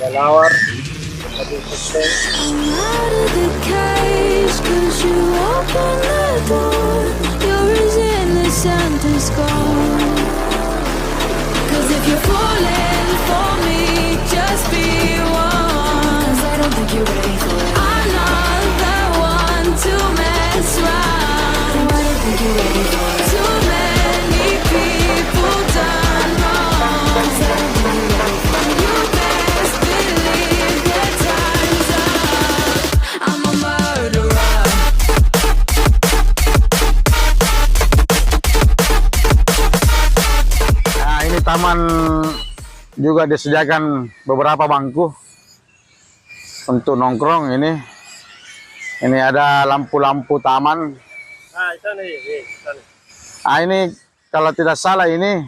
kelelawar, tadi kucing. Nah, ini taman juga disediakan beberapa bangku untuk nongkrong. Ini ada lampu-lampu taman. Nah, itu nih, itu nih. Ini kalau tidak salah ini